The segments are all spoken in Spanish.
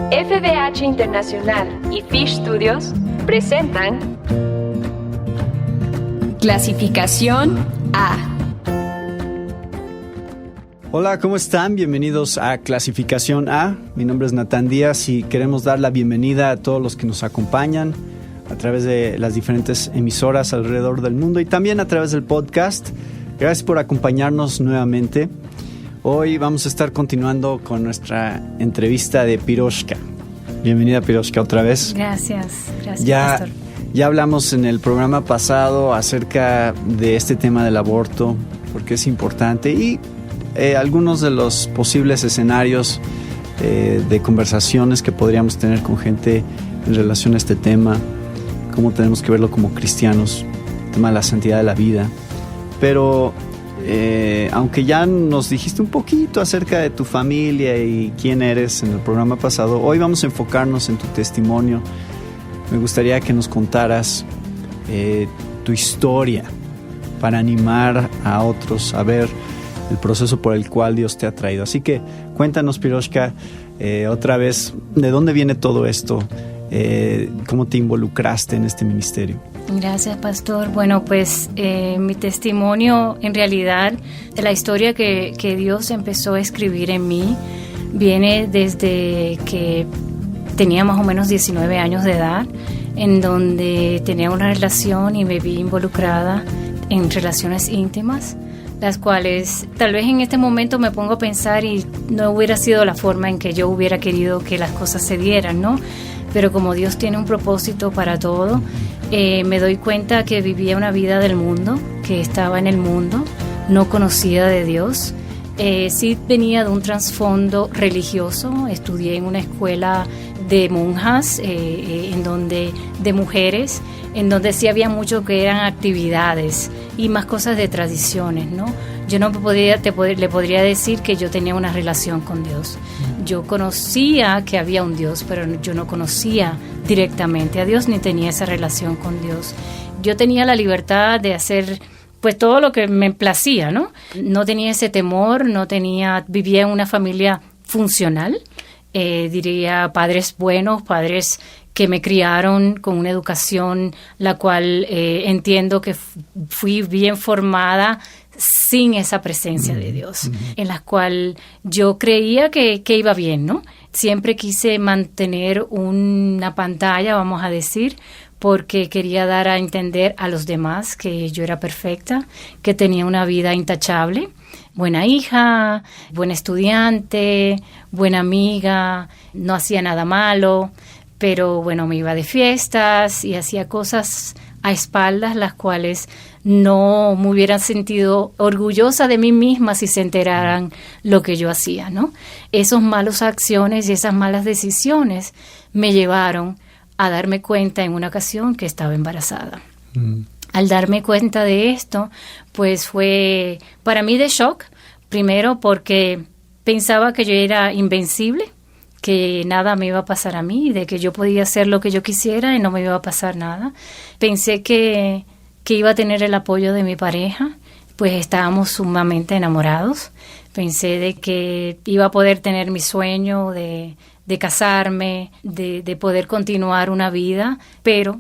FBH Internacional y Fish Studios presentan Clasificación A. Hola, ¿cómo están? Bienvenidos a Clasificación A. Mi nombre es Natán Díaz y queremos dar la bienvenida a todos los que nos acompañan a través de las diferentes emisoras alrededor del mundo y también a través del podcast. Gracias por acompañarnos nuevamente. Hoy vamos a estar continuando con nuestra entrevista de Piroshka. Bienvenida, Piroshka, otra vez. Gracias, Pastor. Ya hablamos en el programa pasado acerca de este tema del aborto, porque es importante, y algunos de los posibles escenarios de conversaciones que podríamos tener con gente en relación a este tema, cómo tenemos que verlo como cristianos, el tema de la santidad de la vida. Pero aunque ya nos dijiste un poquito acerca de tu familia y quién eres en el programa pasado, hoy vamos a enfocarnos en tu testimonio. Me gustaría que nos contaras tu historia para animar a otros a ver el proceso por el cual Dios te ha traído. Así que cuéntanos, Piroshka, otra vez, ¿de dónde viene todo esto? ¿Cómo te involucraste en este ministerio? Gracias, Pastor. Bueno, pues mi testimonio, en realidad, de la historia que Dios empezó a escribir en mí, viene desde que tenía más o menos 19 años de edad, en donde tenía una relación y me vi involucrada en relaciones íntimas, las cuales tal vez en este momento me pongo a pensar y no hubiera sido la forma en que yo hubiera querido que las cosas se dieran, ¿no? Pero como Dios tiene un propósito para todo, me doy cuenta que vivía una vida del mundo, que estaba en el mundo, no conocida de Dios. Sí venía de un trasfondo religioso, estudié en una escuela de monjas, de mujeres, en donde sí había mucho que eran actividades y más cosas de tradiciones, ¿no? Yo no le podría decir que yo tenía una relación con Dios. Yo conocía que había un Dios, pero yo no conocía directamente a Dios ni tenía esa relación con Dios. Yo tenía la libertad de hacer pues todo lo que me placía, ¿no? No tenía ese temor, vivía en una familia funcional, diría padres buenos, padres que me criaron con una educación la cual entiendo que fui bien formada sin esa presencia de Dios, en la cual yo creía que iba bien, ¿no? Siempre quise mantener una pantalla, vamos a decir, porque quería dar a entender a los demás que yo era perfecta, que tenía una vida intachable, buena hija, buena estudiante, buena amiga, no hacía nada malo, pero bueno, me iba de fiestas y hacía cosas a espaldas, las cuales no me hubiera sentido orgullosa de mí misma si se enteraran lo que yo hacía, ¿no? Esas malas acciones y esas malas decisiones me llevaron a darme cuenta en una ocasión que estaba embarazada. Al darme cuenta de esto, pues fue para mí de shock, primero porque pensaba que yo era invencible, que nada me iba a pasar a mí, de que yo podía hacer lo que yo quisiera y no me iba a pasar nada. Pensé que iba a tener el apoyo de mi pareja, pues estábamos sumamente enamorados. Pensé de que iba a poder tener mi sueño de casarme, de poder continuar una vida, pero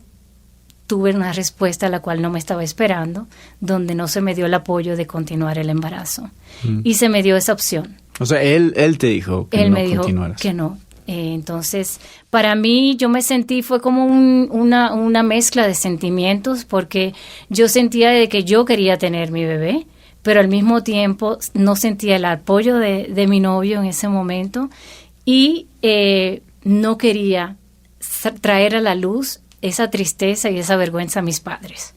tuve una respuesta a la cual no me estaba esperando, donde no se me dio el apoyo de continuar el embarazo. Y se me dio esa opción. O sea, él te dijo que él no me dijo continuaras. Que no. Entonces, para mí yo me sentí, fue como una mezcla de sentimientos, porque yo sentía de que yo quería tener mi bebé, pero al mismo tiempo no sentía el apoyo de mi novio en ese momento y no quería traer a la luz esa tristeza y esa vergüenza a mis padres.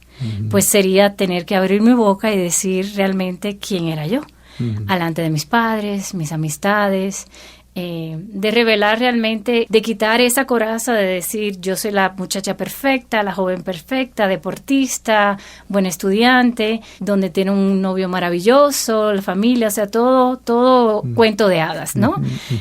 Pues sería tener que abrir mi boca y decir realmente quién era yo, delante de mis padres, mis amistades, de revelar realmente, de quitar esa coraza de decir yo soy la muchacha perfecta, la joven perfecta, deportista, buena estudiante, donde tiene un novio maravilloso, la familia, o sea, todo cuento de hadas, ¿no?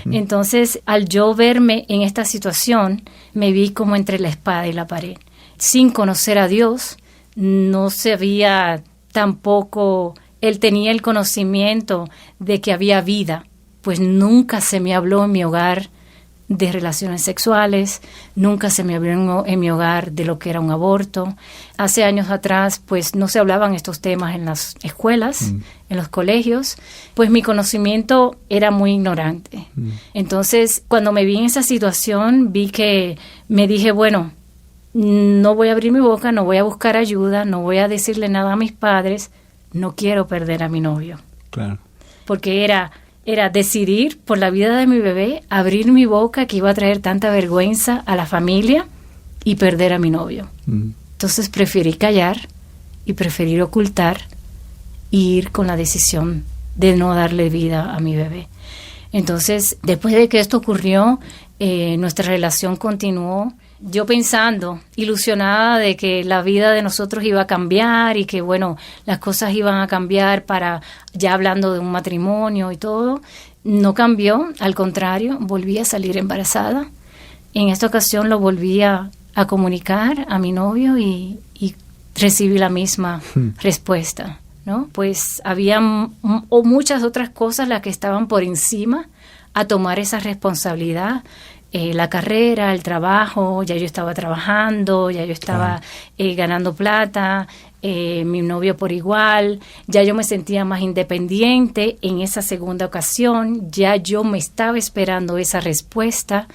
Entonces, al yo verme en esta situación, me vi como entre la espada y la pared. Sin conocer a Dios, no sabía tampoco, él tenía el conocimiento de que había vida, pues nunca se me habló en mi hogar de relaciones sexuales, nunca se me habló en mi hogar de lo que era un aborto. Hace años atrás, pues no se hablaban estos temas en las escuelas, en los colegios, pues mi conocimiento era muy ignorante. Entonces, cuando me vi en esa situación, me dije, bueno, no voy a abrir mi boca, no voy a buscar ayuda, no voy a decirle nada a mis padres, no quiero perder a mi novio. Claro. Porque era decidir por la vida de mi bebé, abrir mi boca que iba a traer tanta vergüenza a la familia y perder a mi novio. Entonces preferí callar y preferí ocultar y ir con la decisión de no darle vida a mi bebé. Entonces, después de que esto ocurrió, nuestra relación continuó. Yo pensando, ilusionada de que la vida de nosotros iba a cambiar y que, bueno, las cosas iban a cambiar ya hablando de un matrimonio y todo. No cambió, al contrario, volví a salir embarazada. En esta ocasión lo volví a comunicar a mi novio y recibí la misma respuesta, ¿no? Pues había muchas otras cosas las que estaban por encima a tomar esa responsabilidad. La carrera, el trabajo, ya yo estaba trabajando, ya yo estaba ganando plata, mi novio por igual, ya yo me sentía más independiente en esa segunda ocasión, ya yo me estaba esperando esa respuesta,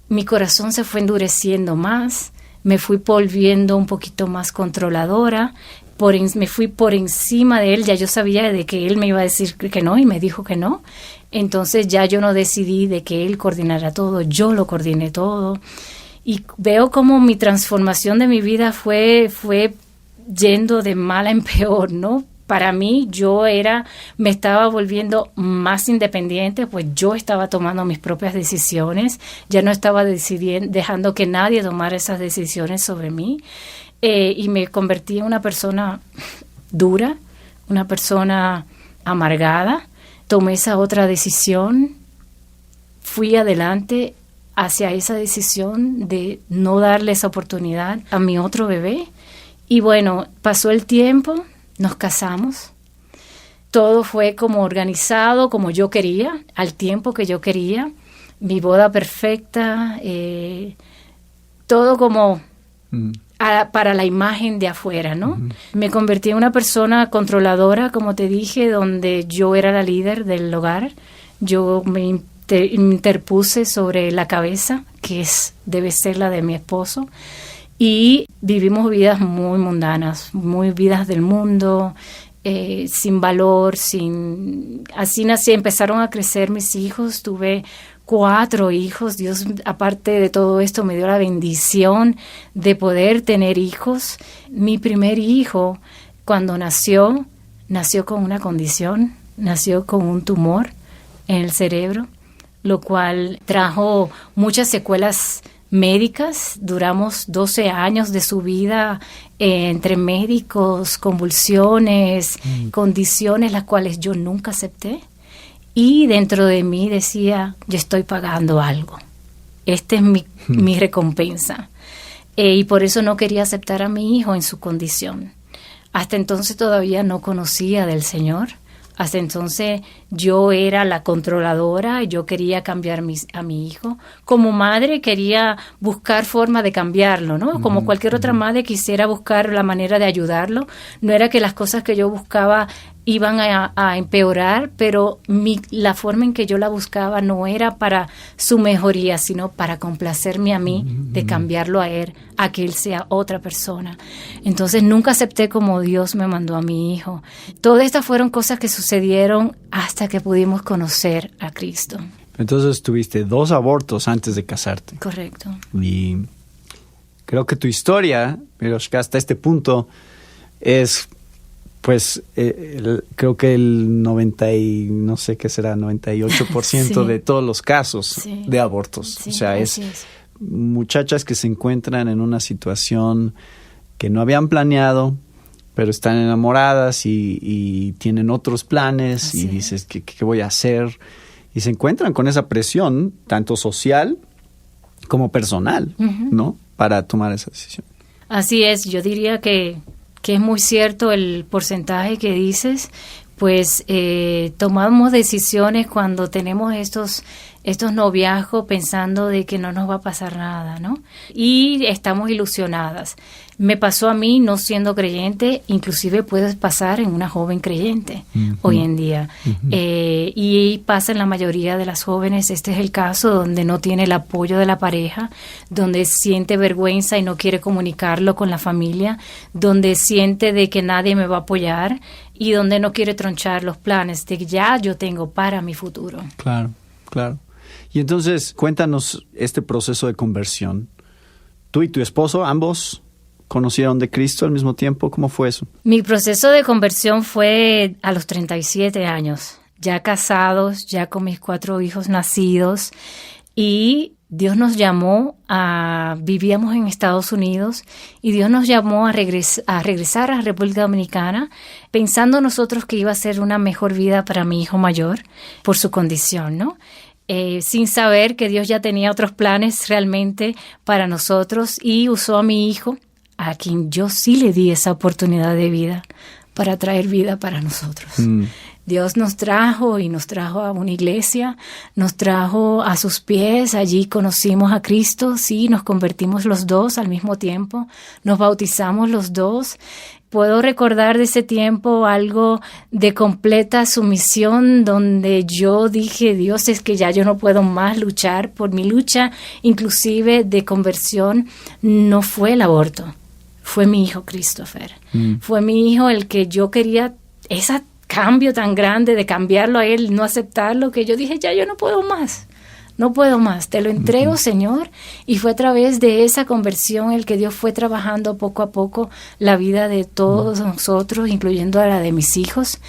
mi corazón se fue endureciendo más, me fui volviendo un poquito más controladora, me fui por encima de él, ya yo sabía de que él me iba a decir que no y me dijo que no. Entonces ya yo no decidí de que él coordinara todo, yo lo coordiné todo. Y veo como mi transformación de mi vida fue yendo de mal en peor, ¿no? Para mí me estaba volviendo más independiente, pues yo estaba tomando mis propias decisiones, ya no estaba dejando que nadie tomara esas decisiones sobre mí. Y me convertí en una persona dura, una persona amargada. Tomé esa otra decisión, fui adelante hacia esa decisión de no darle esa oportunidad a mi otro bebé. Y bueno, pasó el tiempo, nos casamos. Todo fue como organizado, como yo quería, al tiempo que yo quería. Mi boda perfecta, todo como para la imagen de afuera, ¿no? Me convertí en una persona controladora, como te dije, donde yo era la líder del hogar. Yo me interpuse sobre la cabeza, que debe ser la de mi esposo, y vivimos vidas muy mundanas, muy vidas del mundo, sin valor, así nací, empezaron a crecer mis hijos, tuve 4 hijos. Dios, aparte de todo esto, me dio la bendición de poder tener hijos. Mi primer hijo, cuando nació con una condición, nació con un tumor en el cerebro, lo cual trajo muchas secuelas médicas. Duramos 12 años de su vida entre médicos, convulsiones, condiciones las cuales yo nunca acepté. Y dentro de mí decía, yo estoy pagando algo. Esta es mi recompensa. Y por eso no quería aceptar a mi hijo en su condición. Hasta entonces todavía no conocía del Señor. Hasta entonces yo era la controladora, yo quería cambiar a mi hijo. Como madre quería buscar forma de cambiarlo, ¿no? Como cualquier otra madre quisiera buscar la manera de ayudarlo. No era que las cosas que yo buscaba iban a empeorar, pero la forma en que yo la buscaba no era para su mejoría, sino para complacerme a mí, de cambiarlo a él, a que él sea otra persona. Entonces nunca acepté como Dios me mandó a mi hijo. Todas estas fueron cosas que sucedieron hasta que pudimos conocer a Cristo. Entonces tuviste 2 abortos antes de casarte. Correcto. Y creo que tu historia, pero hasta este punto, es... Pues creo que el 98% de todos los casos de abortos. Sí, o sea, es muchachas que se encuentran en una situación que no habían planeado, pero están enamoradas y tienen otros planes. Así y dices, ¿qué voy a hacer? Y se encuentran con esa presión, tanto social como personal, ¿no? Para tomar esa decisión. Así es, yo diría que es muy cierto el porcentaje que dices, pues tomamos decisiones cuando tenemos estos estos noviazgos pensando de que no nos va a pasar nada, ¿no? Y estamos ilusionadas. Me pasó a mí no siendo creyente, inclusive puede pasar en una joven creyente hoy en día. Y pasa en la mayoría de las jóvenes. Este es el caso donde no tiene el apoyo de la pareja, donde siente vergüenza y no quiere comunicarlo con la familia, donde siente de que nadie me va a apoyar y donde no quiere tronchar los planes de que ya yo tengo para mi futuro. Claro, claro. Y entonces, cuéntanos este proceso de conversión. Tú y tu esposo, ambos conocieron de Cristo al mismo tiempo. ¿Cómo fue eso? Mi proceso de conversión fue a los 37 años, ya casados, ya con mis 4 hijos nacidos, y Dios nos llamó vivíamos en Estados Unidos, y Dios nos llamó a regresar a la República Dominicana, pensando nosotros que iba a ser una mejor vida para mi hijo mayor por su condición, ¿no? Sin saber que Dios ya tenía otros planes realmente para nosotros, y usó a mi hijo, a quien yo sí le di esa oportunidad de vida, para traer vida para nosotros. Dios nos trajo a una iglesia, nos trajo a sus pies, allí conocimos a Cristo, sí, nos convertimos los dos al mismo tiempo, nos bautizamos los dos. Puedo recordar de ese tiempo algo de completa sumisión, donde yo dije, Dios, es que ya yo no puedo más luchar. Por mi lucha, inclusive de conversión, no fue el aborto, fue mi hijo Christopher. Fue mi hijo el que yo quería, ese cambio tan grande de cambiarlo a él, no aceptarlo, que yo dije, ya yo no puedo más. No puedo más, te lo entrego, Señor. Y fue a través de esa conversión el que Dios fue trabajando poco a poco la vida de todos nosotros, incluyendo a la de mis hijos,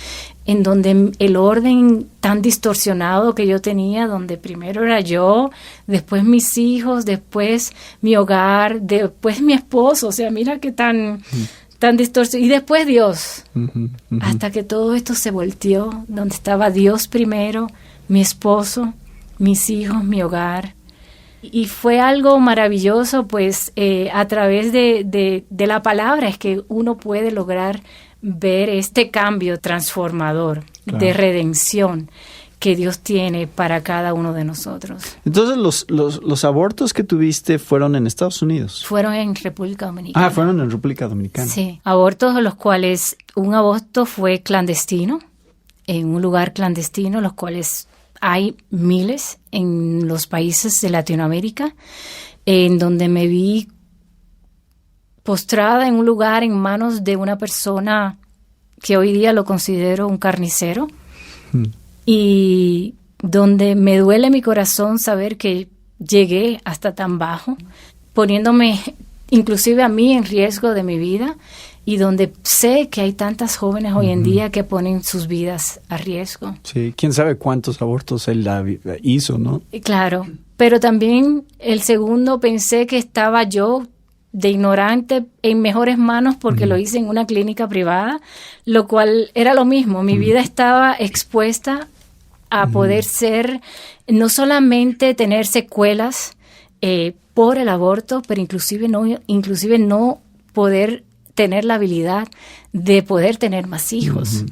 en donde el orden tan distorsionado que yo tenía, donde primero era yo, después mis hijos, después mi hogar, después mi esposo, o sea, mira qué tan distorsionado, y después Dios, hasta que todo esto se volteó, donde estaba Dios primero, mi esposo, mis hijos, mi hogar. Y fue algo maravilloso, pues a través de la palabra es que uno puede lograr ver este cambio transformador, claro, de redención que Dios tiene para cada uno de nosotros. Entonces, los abortos que tuviste fueron en Estados Unidos. Fueron en República Dominicana. Fueron en República Dominicana. Sí, abortos los cuales, un aborto fue clandestino, en un lugar clandestino, los cuales hay miles en los países de Latinoamérica, en donde me vi postrada en un lugar en manos de una persona que hoy día lo considero un carnicero, y donde me duele mi corazón saber que llegué hasta tan bajo, poniéndome inclusive a mí en riesgo de mi vida, y donde sé que hay tantas jóvenes hoy en día que ponen sus vidas a riesgo. Sí, quién sabe cuántos abortos él hizo, ¿no? Claro, pero también el segundo pensé que estaba yo de ignorante en mejores manos porque lo hice en una clínica privada, lo cual era lo mismo. Mi vida estaba expuesta a poder ser, no solamente tener secuelas por el aborto, pero inclusive no poder tener la habilidad de poder tener más hijos.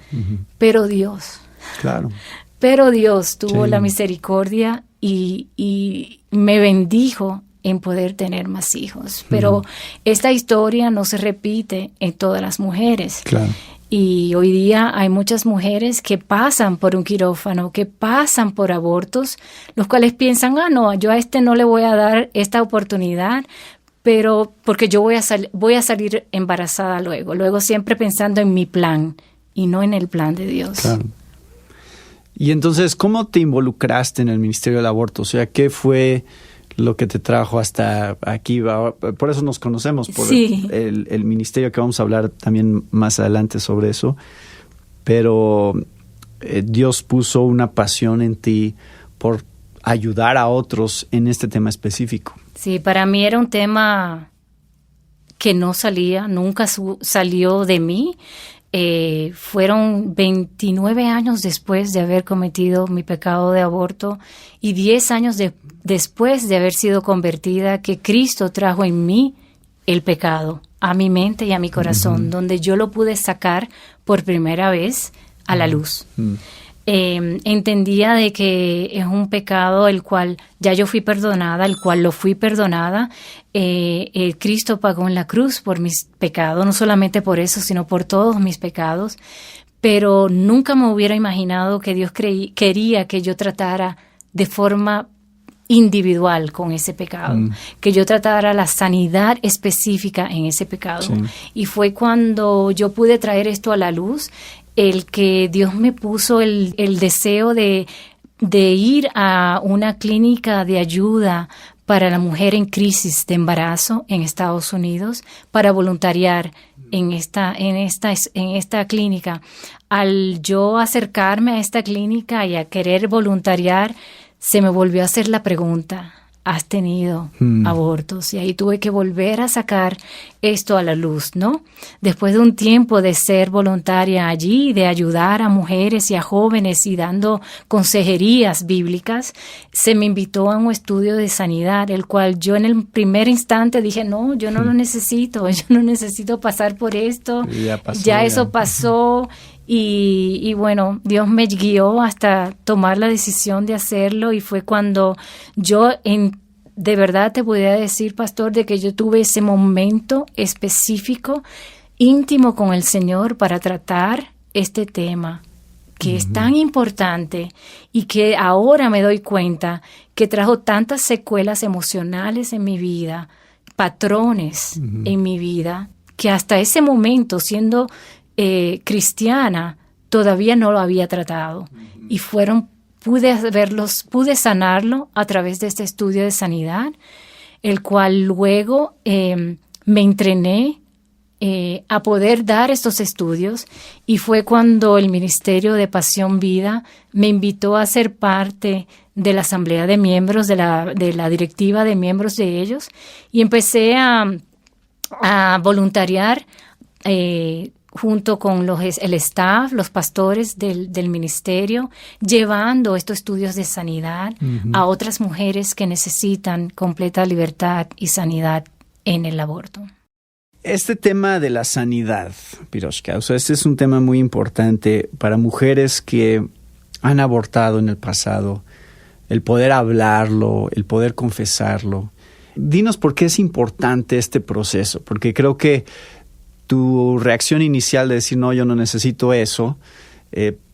Pero Dios. Claro. Pero Dios tuvo la misericordia y me bendijo en poder tener más hijos. Pero esta historia no se repite en todas las mujeres. Claro. Y hoy día hay muchas mujeres que pasan por un quirófano, que pasan por abortos, los cuales piensan, no, yo a este no le voy a dar esta oportunidad, pero porque yo voy a salir embarazada luego siempre pensando en mi plan y no en el plan de Dios. Claro. Y entonces, ¿cómo te involucraste en el Ministerio del Aborto? O sea, ¿qué fue lo que te trajo hasta aquí? Por eso nos conocemos, por el ministerio, que vamos a hablar también más adelante sobre eso. Pero Dios puso una pasión en ti por ayudar a otros en este tema específico. Sí, para mí era un tema que no salía, nunca salió de mí. Fueron 29 años después de haber cometido mi pecado de aborto y 10 años después de haber sido convertida, que Cristo trajo en mí el pecado, a mi mente y a mi corazón, donde yo lo pude sacar por primera vez a la luz. entendía de que es un pecado el cual ya yo fui perdonada, el cual lo fui perdonada. Cristo pagó en la cruz por mis pecados, no solamente por eso, sino por todos mis pecados. Pero nunca me hubiera imaginado que Dios quería que yo tratara de forma individual con ese pecado, que yo tratara la sanidad específica en ese pecado. Sí. Y fue cuando yo pude traer esto a la luz, el que Dios me puso el deseo de ir a una clínica de ayuda para la mujer en crisis de embarazo en Estados Unidos, para voluntariar en esta clínica. Al yo acercarme a esta clínica y a querer voluntariar, se me volvió a hacer la pregunta: ¿has tenido abortos? Y ahí tuve que volver a sacar esto a la luz, ¿no? Después de un tiempo de ser voluntaria allí, de ayudar a mujeres y a jóvenes y dando consejerías bíblicas, se me invitó a un estudio de sanidad, el cual yo en el primer instante dije, no, yo no lo necesito, yo no necesito pasar por esto, ya eso pasó. Y bueno, Dios me guió hasta tomar la decisión de hacerlo, y fue cuando yo de verdad te podría decir, pastor, de que yo tuve ese momento específico, íntimo con el Señor para tratar este tema que es tan importante y que ahora me doy cuenta que trajo tantas secuelas emocionales en mi vida, patrones en mi vida, que hasta ese momento, siendo cristiana, todavía no lo había tratado. Y pude sanarlo a través de este estudio de sanidad, el cual luego me entrené a poder dar estos estudios, y fue cuando el Ministerio de Pasión Vida me invitó a ser parte de la asamblea de miembros, de la directiva de miembros de ellos, y empecé a voluntariar junto con el staff, los pastores del ministerio, llevando estos estudios de sanidad a otras mujeres que necesitan completa libertad y sanidad en el aborto. Este tema de la sanidad, Piroshka, este es un tema muy importante para mujeres que han abortado en el pasado, el poder hablarlo, el poder confesarlo. Dinos por qué es importante este proceso, porque creo que tu reacción inicial de decir, no, yo no necesito eso,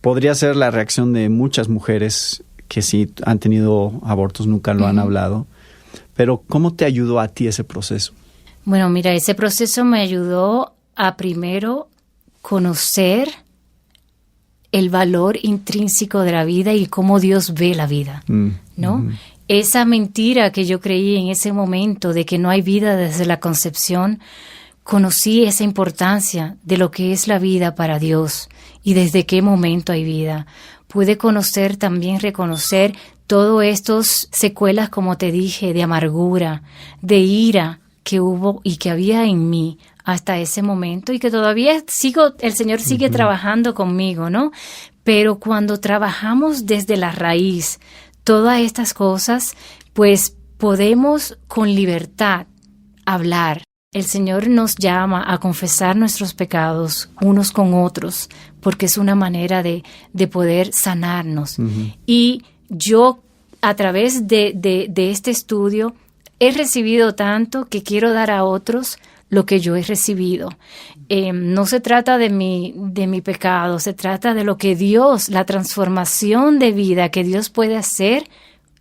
podría ser la reacción de muchas mujeres que sí han tenido abortos, nunca lo han hablado. Pero, ¿cómo te ayudó a ti ese proceso? Bueno, mira, ese proceso me ayudó a primero conocer el valor intrínseco de la vida y cómo Dios ve la vida, ¿no? Esa mentira que yo creí en ese momento de que no hay vida desde la concepción, conocí esa importancia de lo que es la vida para Dios y desde qué momento hay vida. Pude conocer, también reconocer todos estos secuelas, como te dije, de amargura, de ira que hubo y que había en mí hasta ese momento, y que todavía el Señor sigue trabajando conmigo, ¿no? Pero cuando trabajamos desde la raíz todas estas cosas, pues podemos con libertad hablar. El Señor nos llama a confesar nuestros pecados unos con otros, porque es una manera de poder sanarnos. Y yo, a través de este estudio, he recibido tanto que quiero dar a otros lo que yo he recibido. No se trata de mi pecado, se trata de lo que Dios, la transformación de vida que Dios puede hacer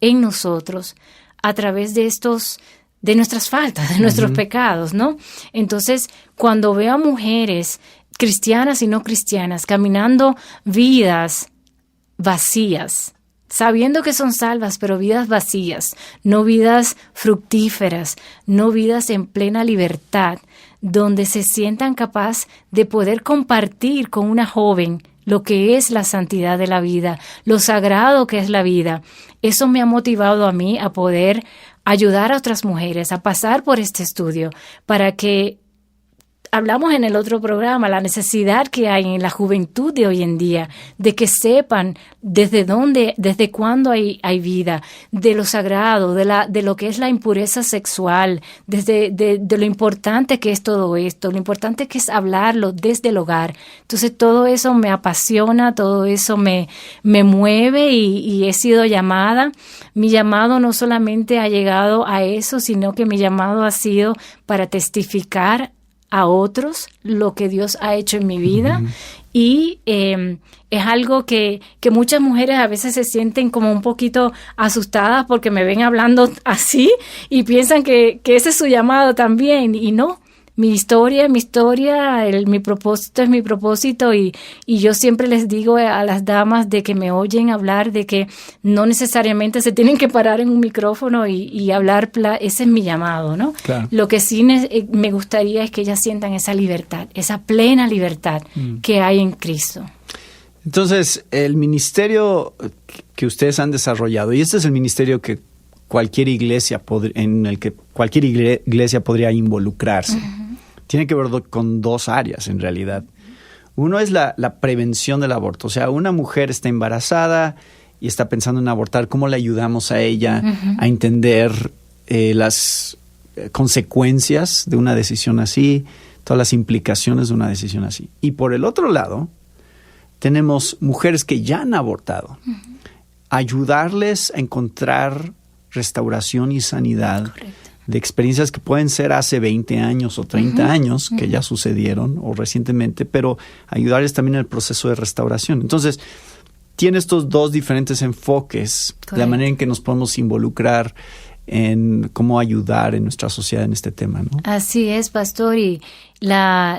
en nosotros a través de nuestras faltas, de nuestros pecados, ¿no? Entonces, cuando veo a mujeres cristianas y no cristianas caminando vidas vacías, sabiendo que son salvas, pero vidas vacías, no vidas fructíferas, no vidas en plena libertad, donde se sientan capaz de poder compartir con una joven lo que es la santidad de la vida, lo sagrado que es la vida. Eso me ha motivado a mí a poder ayudar a otras mujeres a pasar por este estudio, para que hablamos en el otro programa, la necesidad que hay en la juventud de hoy en día, de que sepan desde cuándo hay vida, de lo sagrado, de lo que es la impureza sexual, de lo importante que es todo esto, lo importante que es hablarlo desde el hogar. Entonces todo eso me apasiona, todo eso me mueve y he sido llamada. Mi llamado no solamente ha llegado a eso, sino que mi llamado ha sido para testificar a otros lo que Dios ha hecho en mi vida. Y es algo que muchas mujeres a veces se sienten como un poquito asustadas porque me ven hablando así y piensan que ese es su llamado también, y no. Mi historia, mi propósito es mi propósito, y yo siempre les digo a las damas de que me oyen hablar de que no necesariamente se tienen que parar en un micrófono y hablar, ese es mi llamado, ¿no? Claro. Lo que sí me gustaría es que ellas sientan esa libertad, esa plena libertad que hay en Cristo. Entonces, el ministerio que ustedes han desarrollado, y este es el ministerio que cualquier iglesia en el que cualquier iglesia podría involucrarse. Tiene que ver con dos áreas en realidad. Uno es la prevención del aborto. O sea, una mujer está embarazada y está pensando en abortar. ¿Cómo le ayudamos a ella a entender las consecuencias de una decisión así, todas las implicaciones de una decisión así? Y por el otro lado, tenemos mujeres que ya han abortado. Ayudarles a encontrar restauración y sanidad. Correcto. De experiencias que pueden ser hace 20 años o 30 años que ya sucedieron o recientemente, pero ayudarles también en el proceso de restauración. Entonces, tiene estos dos diferentes enfoques. Correcto. De la manera en que nos podemos involucrar en cómo ayudar en nuestra sociedad en este tema, ¿no? Así es, pastor, y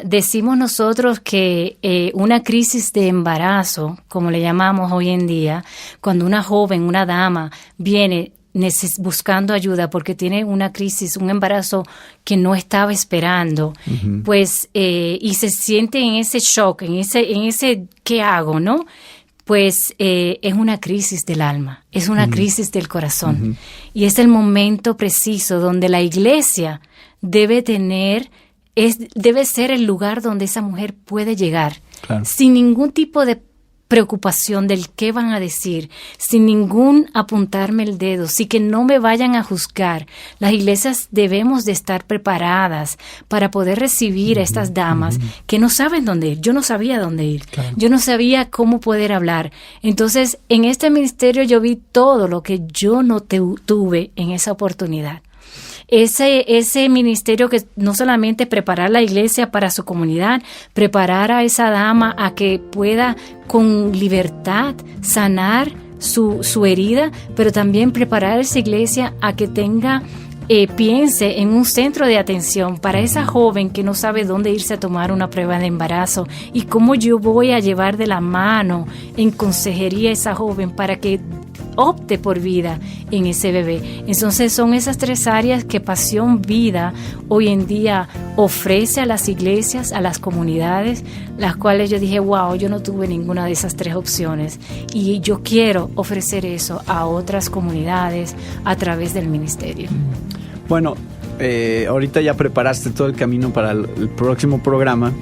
decimos nosotros que una crisis de embarazo, como le llamamos hoy en día, cuando una joven, una dama viene buscando ayuda porque tiene una crisis, un embarazo que no estaba esperando, pues y se siente en ese shock, en ese ¿qué hago?, ¿no? Pues es una crisis del alma, es una crisis del corazón, y es el momento preciso donde la iglesia debe ser el lugar donde esa mujer puede llegar, claro, sin ningún tipo de preocupación del qué van a decir, sin ningún apuntarme el dedo, sí que no me vayan a juzgar. Las iglesias debemos de estar preparadas para poder recibir a estas damas que no saben dónde ir. Yo no sabía dónde ir. Claro. Yo no sabía cómo poder hablar. Entonces, en este ministerio yo vi todo lo que yo no tuve en esa oportunidad. Ese ministerio que no solamente preparar la iglesia para su comunidad, preparar a esa dama a que pueda con libertad sanar su herida, pero también preparar a esa iglesia a que piense en un centro de atención para esa joven que no sabe dónde irse a tomar una prueba de embarazo, y cómo yo voy a llevar de la mano en consejería a esa joven para que opte por vida en ese bebé. Entonces son esas tres áreas que Pasión Vida hoy en día ofrece a las iglesias, a las comunidades, las cuales yo dije, wow, yo no tuve ninguna de esas tres opciones, y yo quiero ofrecer eso a otras comunidades a través del ministerio. Bueno, ahorita ya preparaste todo el camino para el próximo programa,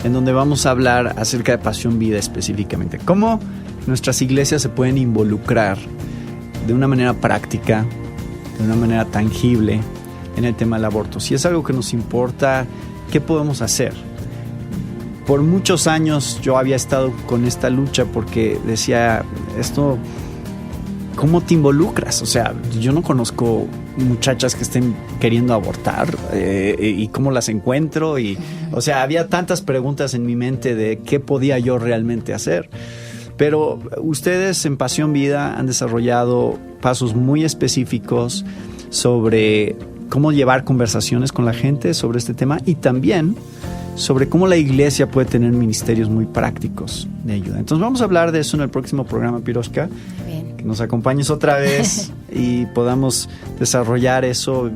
en donde vamos a hablar acerca de Pasión Vida específicamente. ¿Cómo nuestras iglesias se pueden involucrar de una manera práctica, de una manera tangible en el tema del aborto? Si es algo que nos importa, ¿qué podemos hacer? Por muchos años yo había estado con esta lucha porque decía, ¿cómo te involucras? O sea, yo no conozco muchachas que estén queriendo abortar y cómo las encuentro. O sea, había tantas preguntas en mi mente de qué podía yo realmente hacer. Pero ustedes en Pasión Vida han desarrollado pasos muy específicos sobre cómo llevar conversaciones con la gente sobre este tema, y también sobre cómo la iglesia puede tener ministerios muy prácticos de ayuda. Entonces vamos a hablar de eso en el próximo programa, Piroshka. Bien. Que nos acompañes otra vez y podamos desarrollar eso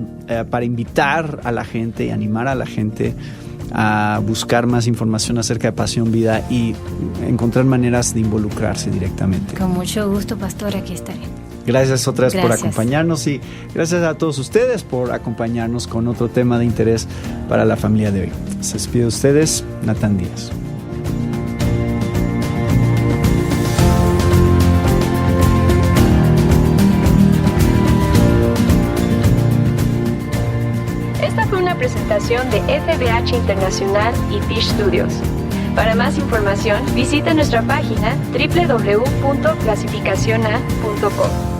para invitar a la gente y animar a la gente a buscar más información acerca de Pasión Vida y encontrar maneras de involucrarse directamente. Con mucho gusto, pastor, aquí estaré. Gracias otra vez por Gracias. acompañarnos y gracias a todos ustedes por acompañarnos con otro tema de interés para la familia de hoy. Se despide de ustedes, Natán Díaz. Esta fue una presentación de FBH Internacional y Fish Studios. Para más información, visita nuestra página www.clasificaciona.com.